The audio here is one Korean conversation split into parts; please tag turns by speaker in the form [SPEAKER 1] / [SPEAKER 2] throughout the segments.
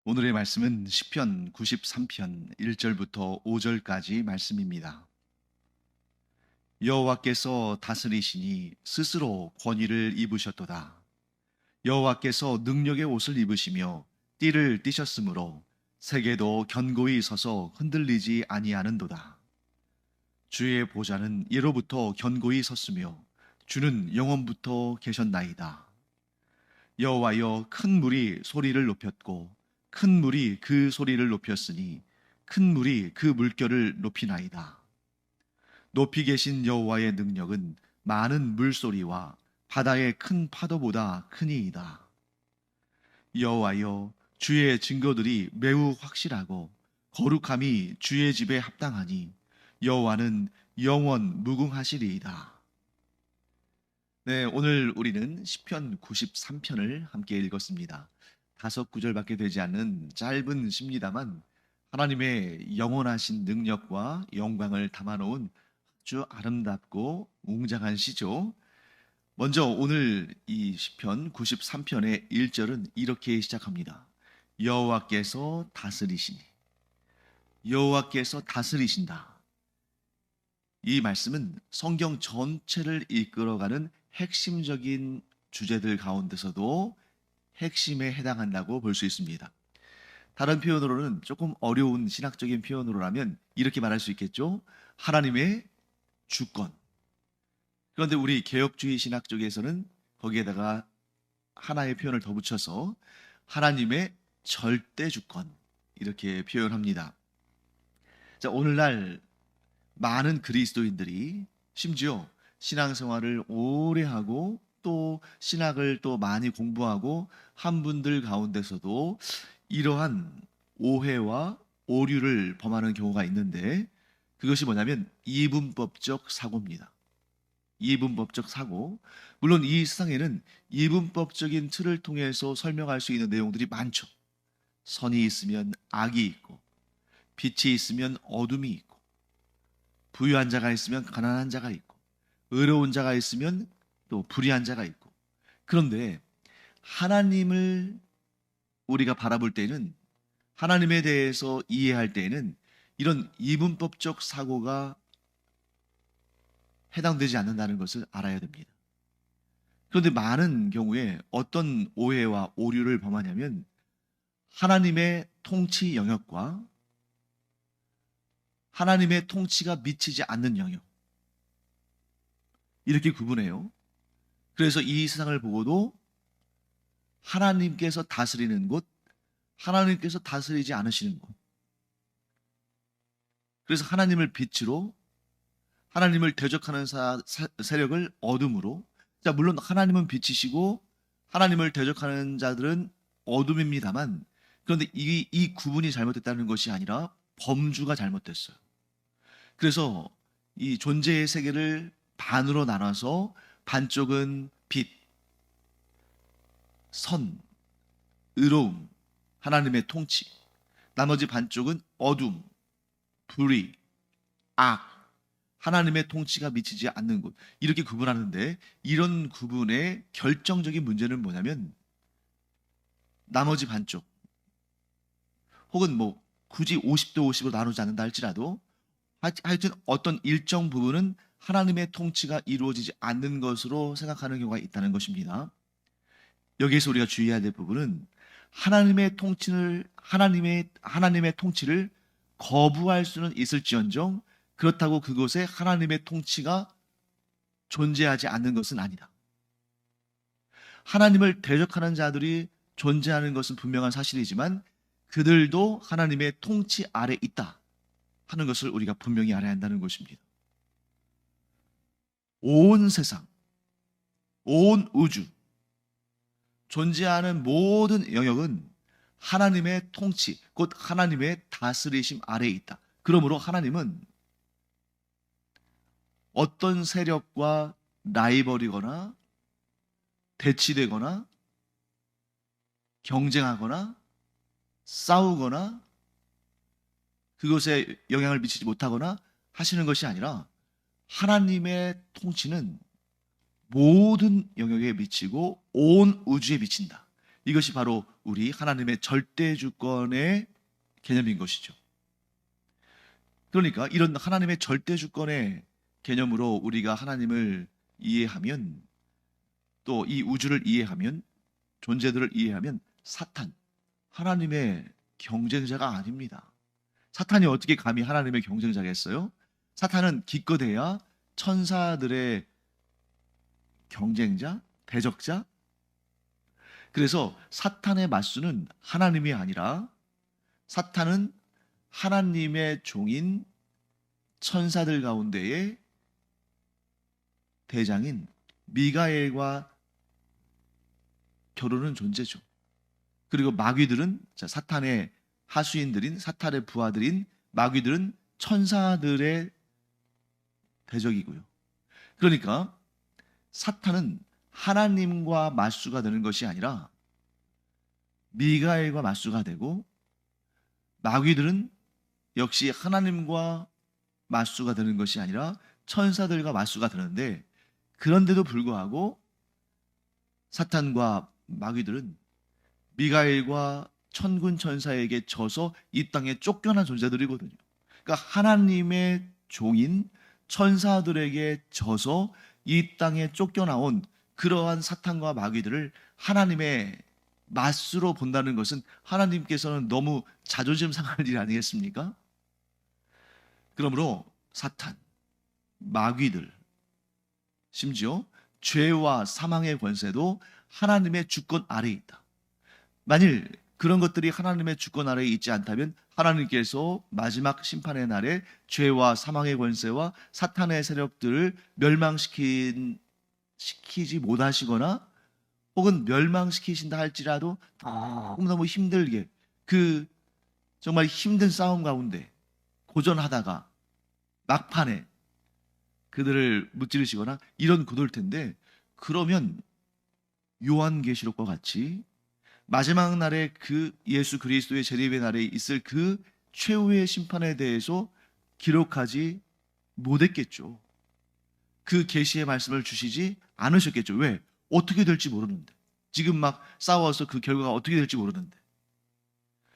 [SPEAKER 1] 오늘의 말씀은 시편 93편 1절부터 5절까지 말씀입니다. 여호와께서 다스리시니 스스로 권위를 입으셨도다. 여호와께서 능력의 옷을 입으시며 띠를 띠셨으므로 세계도 견고히 서서 흔들리지 아니하는도다. 주의 보좌는 예로부터 견고히 섰으며 주는 영원부터 계셨나이다. 여호와여, 큰 물이 소리를 높였고 큰 물이 그 소리를 높였으니 큰 물이 그 물결을 높이나이다. 높이 계신 여호와의 능력은 많은 물소리와 바다의 큰 파도보다 크니이다. 여호와여, 주의 증거들이 매우 확실하고 거룩함이 주의 집에 합당하니 여호와는 영원 무궁하시리이다. 네, 오늘 우리는 시편 93편을 함께 읽었습니다. 5구절밖에 되지 않는 짧은 시입니다만 하나님의 영원하신 능력과 영광을 담아놓은 아주 아름답고 웅장한 시죠. 먼저 오늘 이 시편 93편의 1절은 이렇게 시작합니다. 여호와께서 다스리시니. 여호와께서 다스리신다. 이 말씀은 성경 전체를 이끌어가는 핵심적인 주제들 가운데서도 핵심에 해당한다고 볼 수 있습니다. 다른 표현으로는 조금 어려운 신학적인 표현으로라면 이렇게 말할 수 있겠죠. 하나님의 주권. 그런데 우리 개혁주의 신학 쪽에서는 거기에다가 하나의 표현을 더 붙여서 하나님의 절대 주권 이렇게 표현합니다. 자, 오늘날 많은 그리스도인들이 심지어 신앙생활을 오래 하고 또 신학을 또 많이 공부하고 한 분들 가운데서도 이러한 오해와 오류를 범하는 경우가 있는데 그것이 뭐냐면 이분법적 사고입니다. 이분법적 사고. 물론 이 세상에는 이분법적인 틀을 통해서 설명할 수 있는 내용들이 많죠. 선이 있으면 악이 있고 빛이 있으면 어둠이 있고 부유한 자가 있으면 가난한 자가 있고 의로운 자가 있으면 또 불의한 자가 있고. 그런데 하나님을 우리가 바라볼 때는 하나님에 대해서 이해할 때에는 이런 이분법적 사고가 해당되지 않는다는 것을 알아야 됩니다. 그런데 많은 경우에 어떤 오해와 오류를 범하냐면 하나님의 통치 영역과 하나님의 통치가 미치지 않는 영역 이렇게 구분해요. 그래서 이 세상을 보고도 하나님께서 다스리는 곳, 하나님께서 다스리지 않으시는 곳. 그래서 하나님을 빛으로, 하나님을 대적하는 세력을 어둠으로. 자, 물론 하나님은 빛이시고 하나님을 대적하는 자들은 어둠입니다만, 그런데 이 구분이 잘못됐다는 것이 아니라 범주가 잘못됐어요. 그래서 이 존재의 세계를 반으로 나눠서 반쪽은 빛, 선, 의로움, 하나님의 통치, 나머지 반쪽은 어둠, 불의, 악, 하나님의 통치가 미치지 않는 곳, 이렇게 구분하는데 이런 구분의 결정적인 문제는 뭐냐면 나머지 반쪽 혹은 뭐 굳이 50대 50으로 나누지 않는다 할지라도 하여튼 어떤 일정 부분은 하나님의 통치가 이루어지지 않는 것으로 생각하는 경우가 있다는 것입니다. 여기에서 우리가 주의해야 될 부분은 하나님의 통치를 거부할 수는 있을지언정 그렇다고 그곳에 하나님의 통치가 존재하지 않는 것은 아니다. 하나님을 대적하는 자들이 존재하는 것은 분명한 사실이지만 그들도 하나님의 통치 아래 있다 하는 것을 우리가 분명히 알아야 한다는 것입니다. 온 세상, 온 우주, 존재하는 모든 영역은 하나님의 통치, 곧 하나님의 다스리심 아래에 있다. 그러므로 하나님은 어떤 세력과 라이벌이거나 대치되거나 경쟁하거나 싸우거나 그것에 영향을 미치지 못하거나 하시는 것이 아니라 하나님의 통치는 모든 영역에 미치고 온 우주에 미친다. 이것이 바로 우리 하나님의 절대 주권의 개념인 것이죠. 그러니까 이런 하나님의 절대 주권의 개념으로 우리가 하나님을 이해하면, 또 이 우주를 이해하면, 존재들을 이해하면 사탄, 하나님의 경쟁자가 아닙니다. 사탄이 어떻게 감히 하나님의 경쟁자겠어요? 사탄은 기껏해야 천사들의 경쟁자, 대적자. 그래서 사탄의 맞수는 하나님이 아니라, 사탄은 하나님의 종인 천사들 가운데의 대장인 미가엘과 겨루는 존재죠. 그리고 마귀들은, 사탄의 하수인들인, 사탄의 부하들인 마귀들은 천사들의 대적이고요. 그러니까 사탄은 하나님과 맞수가 되는 것이 아니라 미가엘과 맞수가 되고, 마귀들은 역시 하나님과 맞수가 되는 것이 아니라 천사들과 맞수가 되는데, 그런데도 불구하고 사탄과 마귀들은 미가엘과 천군 천사에게 져서 이 땅에 쫓겨난 존재들이거든요. 그러니까 하나님의 종인 천사들에게 져서 이 땅에 쫓겨나온 그러한 사탄과 마귀들을 하나님의 맞수로 본다는 것은 하나님께서는 너무 자존심 상할 일 아니겠습니까? 그러므로 사탄, 마귀들, 심지어 죄와 사망의 권세도 하나님의 주권 아래에 있다. 만일 그런 것들이 하나님의 주권 아래에 있지 않다면 하나님께서 마지막 심판의 날에 죄와 사망의 권세와 사탄의 세력들을 멸망시키지 못하시거나, 혹은 멸망시키신다 할지라도 너무 힘들게 그 정말 힘든 싸움 가운데 고전하다가 막판에 그들을 무찌르시거나 이런 구도일 텐데, 그러면 요한계시록과 같이 마지막 날에 그 예수 그리스도의 재림의 날에 있을 그 최후의 심판에 대해서 기록하지 못했겠죠. 그 계시의 말씀을 주시지 않으셨겠죠. 왜? 어떻게 될지 모르는데. 지금 막 싸워서 그 결과가 어떻게 될지 모르는데.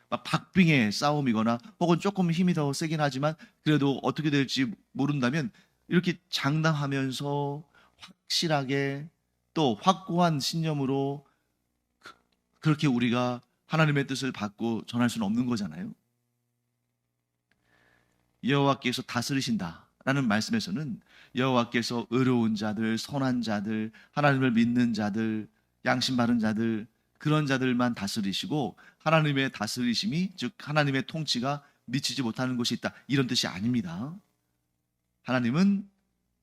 [SPEAKER 1] 막 박빙의 싸움이거나 혹은 조금 힘이 더 세긴 하지만 그래도 어떻게 될지 모른다면 이렇게 장담하면서 확실하게 또 확고한 신념으로 그렇게 우리가 하나님의 뜻을 받고 전할 수는 없는 거잖아요. 여호와께서 다스리신다라는 말씀에서는 여호와께서 의로운 자들, 선한 자들, 하나님을 믿는 자들, 양심 바른 자들, 그런 자들만 다스리시고 하나님의 다스리심이, 즉 하나님의 통치가 미치지 못하는 곳이 있다, 이런 뜻이 아닙니다. 하나님은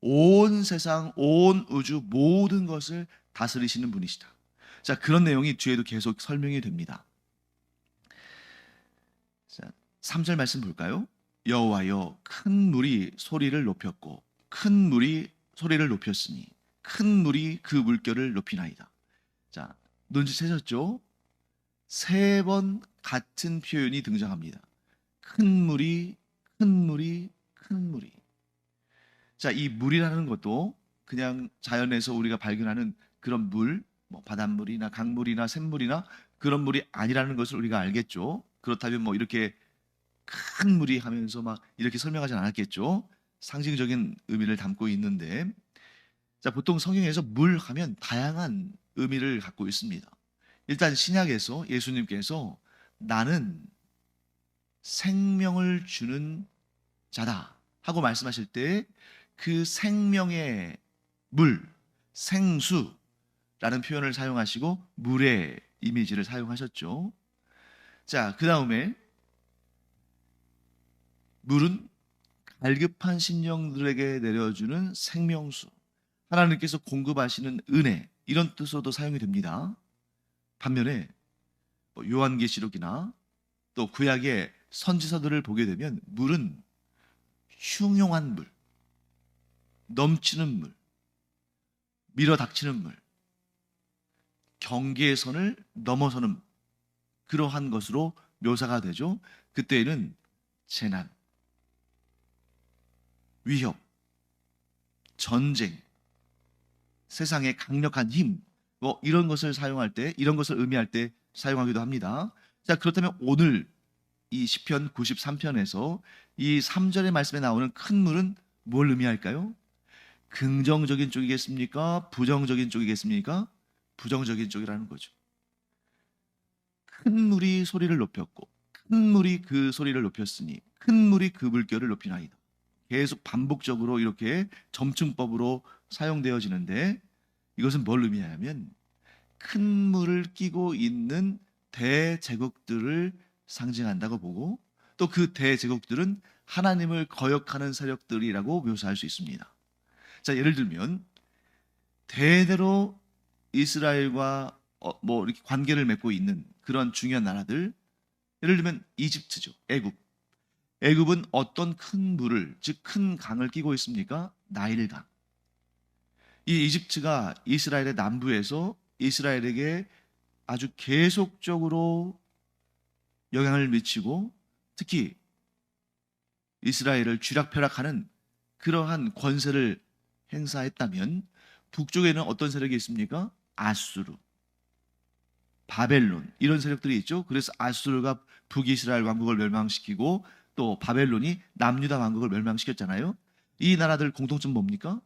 [SPEAKER 1] 온 세상, 온 우주 모든 것을 다스리시는 분이시다. 자, 그런 내용이 뒤에도 계속 설명이 됩니다. 자, 3절 말씀 볼까요? 여호와여, 큰 물이 소리를 높였고 큰 물이 소리를 높였으니 큰 물이 그 물결을 높이나이다. 자, 눈치채셨죠? 3번 같은 표현이 등장합니다. 큰 물이, 큰 물이, 큰 물이. 자, 이 물이라는 것도 그냥 자연에서 우리가 발견하는 그런 물, 뭐 바닷물이나 강물이나 샘물이나 그런 물이 아니라는 것을 우리가 알겠죠. 그렇다면 뭐 이렇게 큰 물이 하면서 막 이렇게 설명하진 않았겠죠. 상징적인 의미를 담고 있는데, 자, 보통 성경에서 물 하면 다양한 의미를 갖고 있습니다. 일단 신약에서 예수님께서 나는 생명을 주는 자다 하고 말씀하실 때 그 생명의 물, 생수라는 표현을 사용하시고 물의 이미지를 사용하셨죠. 자, 그 다음에 물은 갈급한 심령들에게 내려주는 생명수, 하나님께서 공급하시는 은혜, 이런 뜻으로도 사용이 됩니다. 반면에 요한계시록이나 또 구약의 선지서들을 보게 되면 물은 흉용한 물, 넘치는 물, 밀어닥치는 물, 경계의 선을 넘어서는 그러한 것으로 묘사가 되죠. 그때에는 재난, 위협, 전쟁, 세상의 강력한 힘, 뭐 이런 것을 사용할 때, 이런 것을 의미할 때 사용하기도 합니다. 자, 그렇다면 오늘 이 시편 93편에서 이 3절의 말씀에 나오는 큰 물은 뭘 의미할까요? 긍정적인 쪽이겠습니까? 부정적인 쪽이겠습니까? 부정적인 쪽이라는 거죠. 큰 물이 소리를 높였고 큰 물이 그 소리를 높였으니 큰 물이 그 물결을 높이나이다. 계속 반복적으로 이렇게 점층법으로 사용되어지는데 이것은 뭘 의미하냐면 큰 물을 끼고 있는 대제국들을 상징한다고 보고 또 그 대제국들은 하나님을 거역하는 세력들이라고 묘사할 수 있습니다. 자, 예를 들면 대대로 이스라엘과 뭐 이렇게 관계를 맺고 있는 그런 중요한 나라들, 예를 들면 이집트죠. 애굽. 애굽은 어떤 큰 물을, 즉 큰 강을 끼고 있습니까? 나일강. 이 이집트가 이스라엘의 남부에서 이스라엘에게 아주 계속적으로 영향을 미치고 특히 이스라엘을 쥐락펴락하는 그러한 권세를 행사했다면 북쪽에는 어떤 세력이 있습니까? 아수르, 바벨론 이런 세력들이 있죠. 그래서 아수르가 북이스라엘 왕국을 멸망시키고 또 바벨론이 남유다 왕국을 멸망시켰잖아요. 이 나라들 공통점 뭡니까?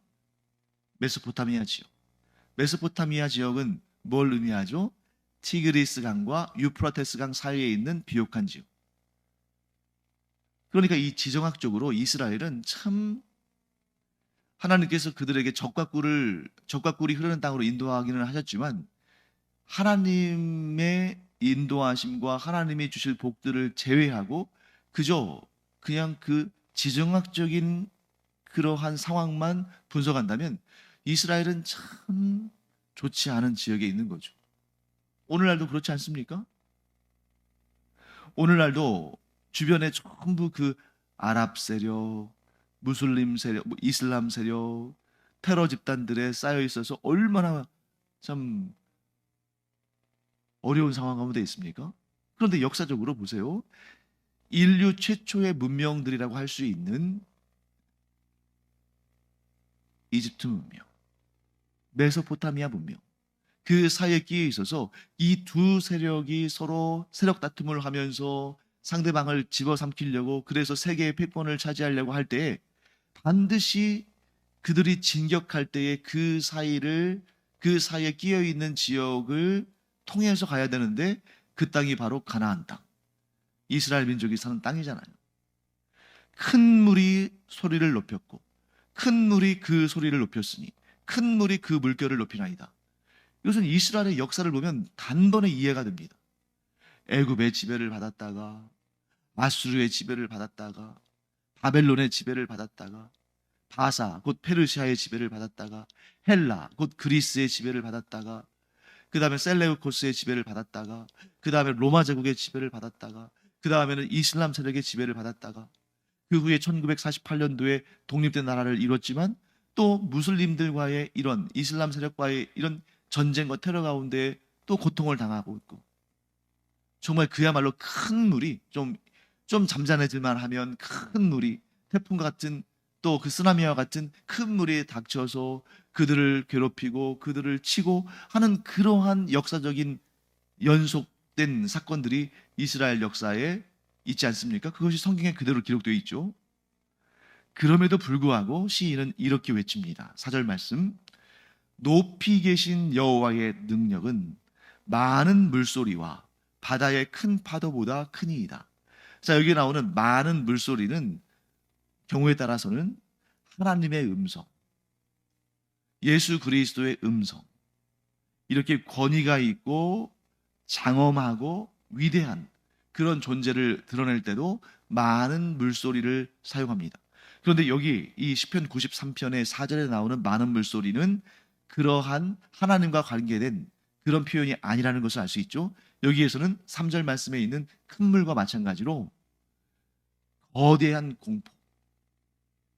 [SPEAKER 1] 메소포타미아 지역. 메소포타미아 지역은 뭘 의미하죠? 티그리스 강과 유프라테스 강 사이에 있는 비옥한 지역. 그러니까 이 지정학적으로 이스라엘은 참 하나님께서 그들에게 적과 꿀이 흐르는 땅으로 인도하기는 하셨지만 하나님의 인도하심과 하나님이 주실 복들을 제외하고 그저 그냥 그 지정학적인 그러한 상황만 분석한다면 이스라엘은 참 좋지 않은 지역에 있는 거죠. 오늘날도 그렇지 않습니까? 오늘날도 주변에 전부 그 아랍 세력, 무슬림 세력, 이슬람 세력, 테러 집단들에 쌓여 있어서 얼마나 참 어려운 상황 가운데 있습니까? 그런데 역사적으로 보세요. 인류 최초의 문명들이라고 할 수 있는 이집트 문명, 메소포타미아 문명, 그 사이에 끼어 있어서 이 두 세력이 서로 세력 다툼을 하면서 상대방을 집어삼키려고 그래서 세계의 패권을 차지하려고 할 때에 반드시 그들이 진격할 때에 그 사이에 끼어 있는 지역을 통해서 가야 되는데 그 땅이 바로 가나안 땅. 이스라엘 민족이 사는 땅이잖아요. 큰 물이 소리를 높였고 큰 물이 그 소리를 높였으니 큰 물이 그 물결을 높이나이다. 이것은 이스라엘의 역사를 보면 단번에 이해가 됩니다. 애굽의 지배를 받았다가 아수르의 지배를 받았다가 바벨론의 지배를 받았다가 바사 곧 페르시아의 지배를 받았다가 헬라 곧 그리스의 지배를 받았다가 그 다음에 셀레우코스의 지배를 받았다가 그 다음에 로마 제국의 지배를 받았다가 그 다음에는 이슬람 세력의 지배를 받았다가 그 후에 1948년도에 독립된 나라를 이뤘지만 또 무슬림들과의 이런 이슬람 세력과의 이런 전쟁과 테러 가운데 또 고통을 당하고 있고 정말 그야말로 큰 물이 좀 잠잠해질만 하면 큰 물이 태풍과 같은 또 그 쓰나미와 같은 큰 물이 닥쳐서 그들을 괴롭히고 그들을 치고 하는 그러한 역사적인 연속된 사건들이 이스라엘 역사에 있지 않습니까? 그것이 성경에 그대로 기록되어 있죠. 그럼에도 불구하고 시인은 이렇게 외칩니다. 4절 말씀. 높이 계신 여호와의 능력은 많은 물소리와 바다의 큰 파도보다 크니이다. 자, 여기 나오는 많은 물소리는 경우에 따라서는 하나님의 음성, 예수 그리스도의 음성, 이렇게 권위가 있고 장엄하고 위대한 그런 존재를 드러낼 때도 많은 물소리를 사용합니다. 그런데 여기 이 시편 93편의 4절에 나오는 많은 물소리는 그러한 하나님과 관계된 그런 표현이 아니라는 것을 알 수 있죠. 여기에서는 3절 말씀에 있는 큰 물과 마찬가지로 거대한 공포,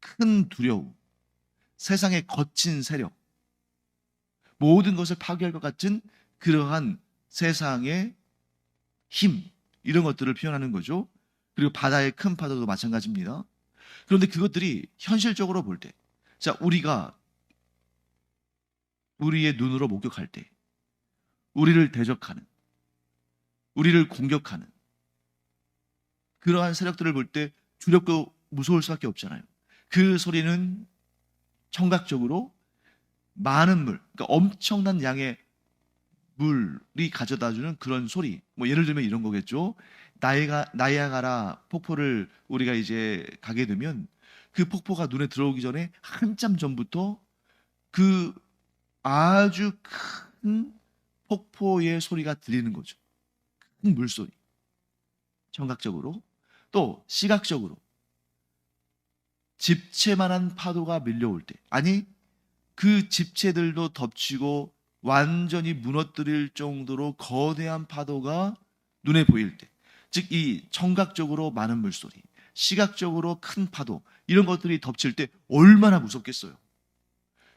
[SPEAKER 1] 큰 두려움, 세상의 거친 세력, 모든 것을 파괴할 것 같은 그러한 세상의 힘, 이런 것들을 표현하는 거죠. 그리고 바다의 큰 파도도 마찬가지입니다. 그런데 그것들이 현실적으로 볼 때, 자, 우리가 우리의 눈으로 목격할 때, 우리를 대적하는 우리를 공격하는 그러한 세력들을 볼 때 두렵고 무서울 수밖에 없잖아요. 그 소리는 청각적으로 많은 물, 그러니까 엄청난 양의 물이 가져다주는 그런 소리. 뭐 예를 들면 이런 거겠죠. 나이아가라 폭포를 우리가 이제 가게 되면 그 폭포가 눈에 들어오기 전에 한참 전부터 그 아주 큰 폭포의 소리가 들리는 거죠. 큰 물소리. 청각적으로. 또 시각적으로. 집채만한 파도가 밀려올 때. 아니, 그 집채들도 덮치고 완전히 무너뜨릴 정도로 거대한 파도가 눈에 보일 때. 즉, 이 청각적으로 많은 물소리, 시각적으로 큰 파도, 이런 것들이 덮칠 때 얼마나 무섭겠어요.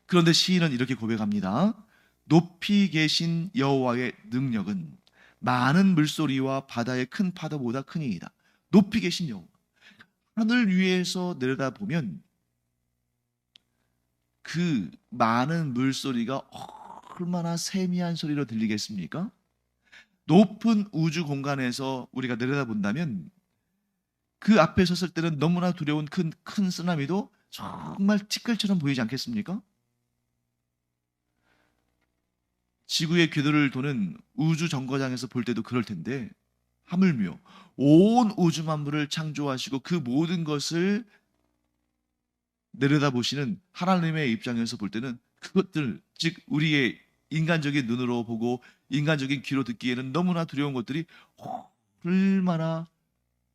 [SPEAKER 1] 그런데 시인은 이렇게 고백합니다. 높이 계신 여호와의 능력은 많은 물소리와 바다의 큰 파도보다 크니이다. 높이 계신 여호와. 하늘 위에서 내려다보면 그 많은 물소리가 얼마나 세미한 소리로 들리겠습니까? 높은 우주 공간에서 우리가 내려다본다면 그 앞에 섰을 때는 너무나 두려운 큰 쓰나미도 정말 티끌처럼 보이지 않겠습니까? 지구의 궤도를 도는 우주 정거장에서 볼 때도 그럴 텐데 하물며 온 우주 만물을 창조하시고 그 모든 것을 내려다보시는 하나님의 입장에서 볼 때는 그것들, 즉 우리의 인간적인 눈으로 보고 인간적인 귀로 듣기에는 너무나 두려운 것들이 얼마나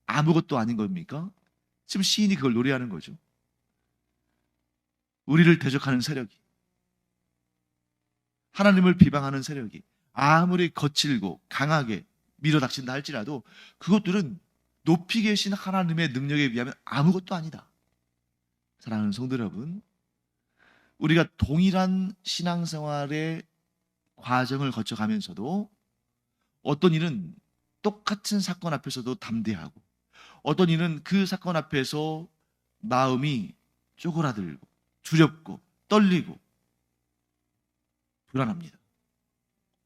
[SPEAKER 1] 아무것도 아닌 겁니까? 지금 시인이 그걸 노래하는 거죠. 우리를 대적하는 세력이, 하나님을 비방하는 세력이 아무리 거칠고 강하게 밀어닥친다 할지라도 그것들은 높이 계신 하나님의 능력에 비하면 아무것도 아니다. 사랑하는 성도 여러분, 우리가 동일한 신앙생활의 과정을 거쳐가면서도 어떤 일은 똑같은 사건 앞에서도 담대하고 어떤 일은 그 사건 앞에서 마음이 쪼그라들고 두렵고 떨리고 불안합니다.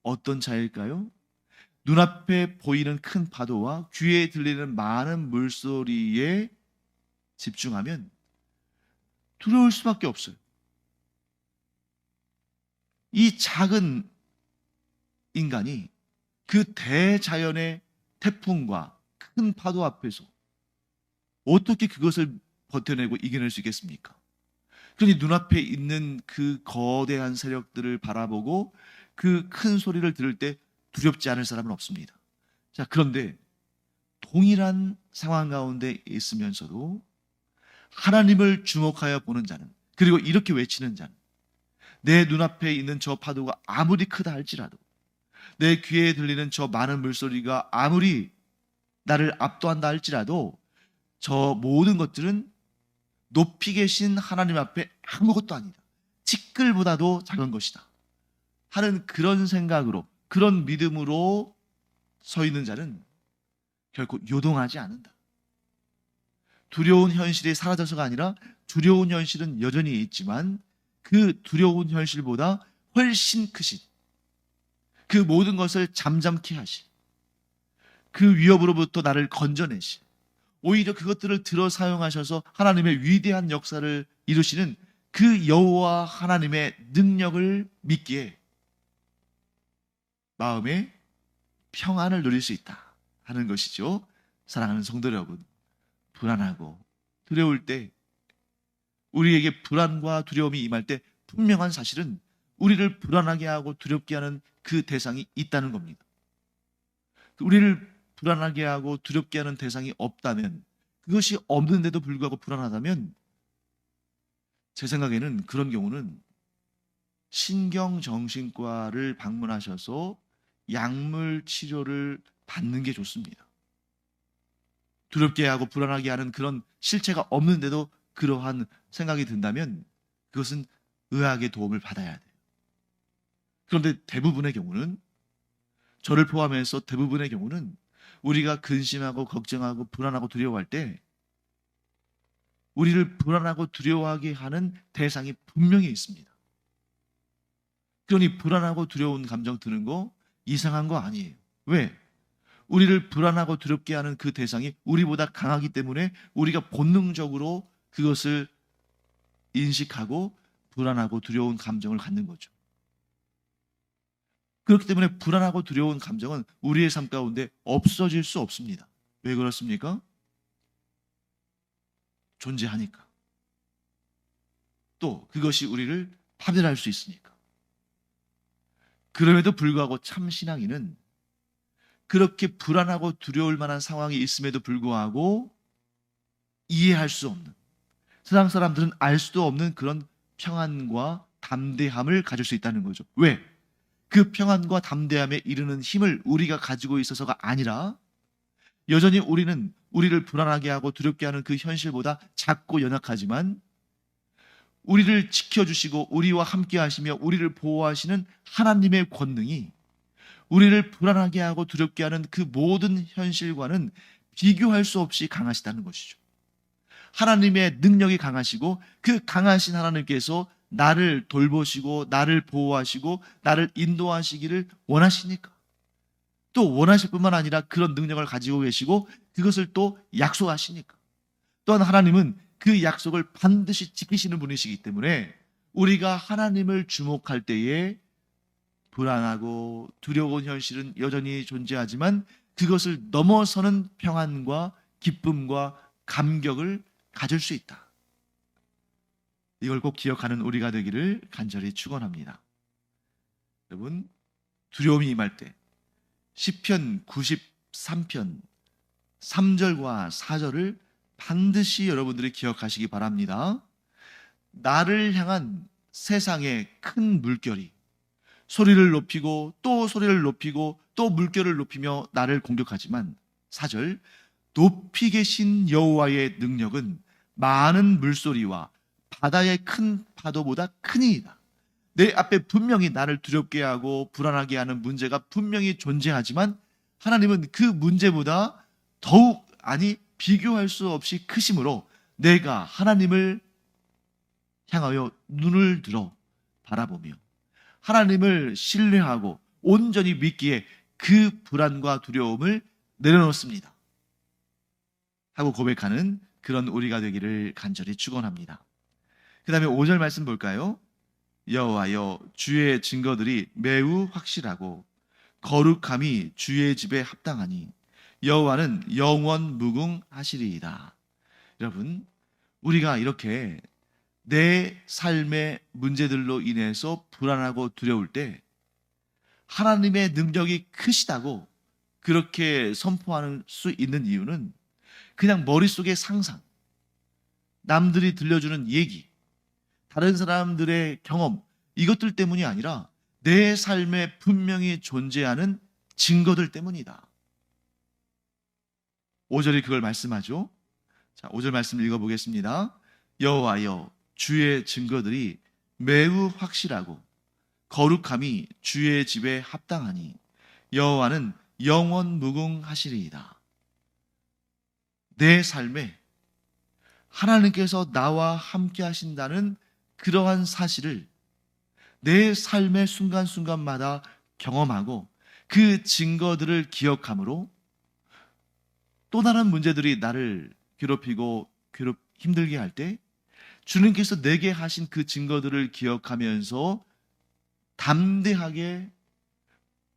[SPEAKER 1] 어떤 차이일까요? 눈앞에 보이는 큰 파도와 귀에 들리는 많은 물소리에 집중하면 두려울 수밖에 없어요. 이 작은 인간이 그 대자연의 태풍과 큰 파도 앞에서 어떻게 그것을 버텨내고 이겨낼 수 있겠습니까? 그러니 눈앞에 있는 그 거대한 세력들을 바라보고 그 큰 소리를 들을 때 두렵지 않을 사람은 없습니다. 자, 그런데 동일한 상황 가운데 있으면서도 하나님을 주목하여 보는 자는, 그리고 이렇게 외치는 자는, 내 눈앞에 있는 저 파도가 아무리 크다 할지라도, 내 귀에 들리는 저 많은 물소리가 아무리 나를 압도한다 할지라도 저 모든 것들은 높이 계신 하나님 앞에 아무것도 아니다. 티끌보다도 작은 것이다. 하는 그런 생각으로, 그런 믿음으로 서 있는 자는 결코 요동하지 않는다. 두려운 현실이 사라져서가 아니라 두려운 현실은 여전히 있지만 그 두려운 현실보다 훨씬 크신, 그 모든 것을 잠잠케 하신, 그 위협으로부터 나를 건져내신, 오히려 그것들을 들어 사용하셔서 하나님의 위대한 역사를 이루시는 그 여호와 하나님의 능력을 믿기에 마음에 평안을 누릴 수 있다 하는 것이죠. 사랑하는 성도 여러분, 불안하고 두려울 때, 우리에게 불안과 두려움이 임할 때 분명한 사실은 우리를 불안하게 하고 두렵게 하는 그 대상이 있다는 겁니다. 우리를 불안하게 하고 두렵게 하는 대상이 없다면, 그것이 없는데도 불구하고 불안하다면 제 생각에는 그런 경우는 신경정신과를 방문하셔서 약물 치료를 받는 게 좋습니다. 두렵게 하고 불안하게 하는 그런 실체가 없는데도 그러한 생각이 든다면 그것은 의학의 도움을 받아야 돼요. 그런데 대부분의 경우는, 저를 포함해서 대부분의 경우는 우리가 근심하고 걱정하고 불안하고 두려워할 때 우리를 불안하고 두려워하게 하는 대상이 분명히 있습니다. 그러니 불안하고 두려운 감정 드는 거 이상한 거 아니에요. 왜? 우리를 불안하고 두렵게 하는 그 대상이 우리보다 강하기 때문에 우리가 본능적으로 그것을 인식하고 불안하고 두려운 감정을 갖는 거죠. 그렇기 때문에 불안하고 두려운 감정은 우리의 삶 가운데 없어질 수 없습니다. 왜 그렇습니까? 존재하니까. 또 그것이 우리를 파멸할 수 있으니까. 그럼에도 불구하고 참 신앙인은 그렇게 불안하고 두려울 만한 상황이 있음에도 불구하고 이해할 수 없는, 세상 사람들은 알 수도 없는 그런 평안과 담대함을 가질 수 있다는 거죠. 왜? 그 평안과 담대함에 이르는 힘을 우리가 가지고 있어서가 아니라 여전히 우리는 우리를 불안하게 하고 두렵게 하는 그 현실보다 작고 연약하지만 우리를 지켜주시고 우리와 함께 하시며 우리를 보호하시는 하나님의 권능이 우리를 불안하게 하고 두렵게 하는 그 모든 현실과는 비교할 수 없이 강하시다는 것이죠. 하나님의 능력이 강하시고 그 강하신 하나님께서 나를 돌보시고 나를 보호하시고 나를 인도하시기를 원하시니까, 또 원하실 뿐만 아니라 그런 능력을 가지고 계시고 그것을 또 약속하시니까, 또한 하나님은 그 약속을 반드시 지키시는 분이시기 때문에 우리가 하나님을 주목할 때에 불안하고 두려운 현실은 여전히 존재하지만 그것을 넘어서는 평안과 기쁨과 감격을 가질 수 있다. 이걸 꼭 기억하는 우리가 되기를 간절히 축원합니다. 여러분, 두려움이 임할 때 시편 93편 3절과 4절을 반드시 여러분들이 기억하시기 바랍니다. 나를 향한 세상의 큰 물결이 소리를 높이고 또 소리를 높이고 또 물결을 높이며 나를 공격하지만, 4절, 높이 계신 여호와의 능력은 많은 물소리와 바다의 큰 파도보다 크니이다. 내 앞에 분명히 나를 두렵게 하고 불안하게 하는 문제가 분명히 존재하지만 하나님은 그 문제보다 더욱, 아니 비교할 수 없이 크심으로 내가 하나님을 향하여 눈을 들어 바라보며 하나님을 신뢰하고 온전히 믿기에 그 불안과 두려움을 내려놓습니다 하고 고백하는 그런 우리가 되기를 간절히 축원합니다. 그 다음에 5절 말씀 볼까요? 여호와여, 주의 증거들이 매우 확실하고 거룩함이 주의 집에 합당하니 여호와는 영원 무궁하시리이다. 여러분, 우리가 이렇게 내 삶의 문제들로 인해서 불안하고 두려울 때 하나님의 능력이 크시다고 그렇게 선포할 수 있는 이유는 그냥 머릿속의 상상, 남들이 들려주는 얘기, 다른 사람들의 경험, 이것들 때문이 아니라 내 삶에 분명히 존재하는 증거들 때문이다. 5절이 그걸 말씀하죠. 자, 5절 말씀 읽어보겠습니다. 여호와여, 주의 증거들이 매우 확실하고 거룩함이 주의 집에 합당하니 여호와는 영원 무궁하시리이다. 내 삶에 하나님께서 나와 함께 하신다는 그러한 사실을 내 삶의 순간순간마다 경험하고 그 증거들을 기억함으로 또 다른 문제들이 나를 괴롭히고 힘들게 할 때 주님께서 내게 하신 그 증거들을 기억하면서 담대하게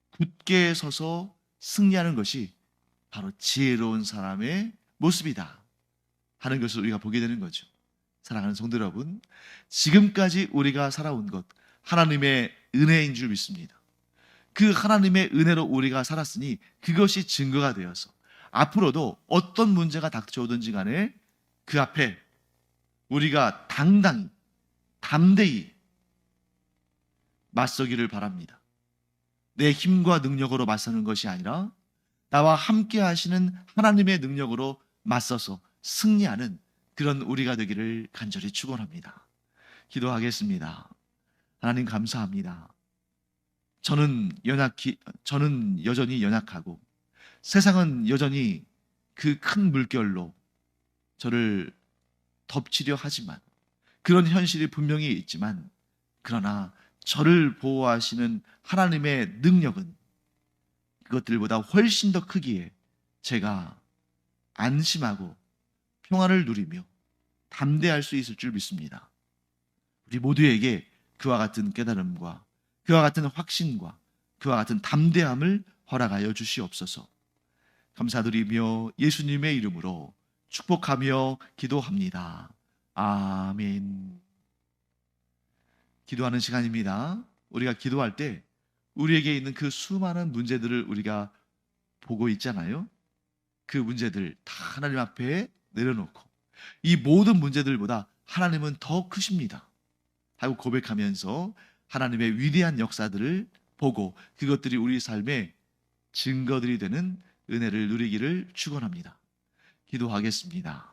[SPEAKER 1] 굳게 서서 승리하는 것이 바로 지혜로운 사람의 모습이다 하는 것을 우리가 보게 되는 거죠. 사랑하는 성도 여러분, 지금까지 우리가 살아온 것 하나님의 은혜인 줄 믿습니다. 그 하나님의 은혜로 우리가 살았으니 그것이 증거가 되어서 앞으로도 어떤 문제가 닥쳐오든지 간에 그 앞에 우리가 당당히 담대히 맞서기를 바랍니다. 내 힘과 능력으로 맞서는 것이 아니라 나와 함께 하시는 하나님의 능력으로 맞서서 승리하는 그런 우리가 되기를 간절히 축원합니다. 기도하겠습니다. 하나님 감사합니다. 저는 여전히 연약하고 세상은 여전히 그 큰 물결로 저를 덮치려 하지만, 그런 현실이 분명히 있지만, 그러나 저를 보호하시는 하나님의 능력은 그것들보다 훨씬 더 크기에 제가 안심하고 평안을 누리며 담대할 수 있을 줄 믿습니다. 우리 모두에게 그와 같은 깨달음과 그와 같은 확신과 그와 같은 담대함을 허락하여 주시옵소서. 감사드리며 예수님의 이름으로 축복하며 기도합니다. 아멘. 기도하는 시간입니다. 우리가 기도할 때 우리에게 있는 그 수많은 문제들을 우리가 보고 있잖아요. 그 문제들 다 하나님 앞에 내려놓고 이 모든 문제들보다 하나님은 더 크십니다 하고 고백하면서 하나님의 위대한 역사들을 보고 그것들이 우리 삶의 증거들이 되는 은혜를 누리기를 축원합니다. 기도하겠습니다.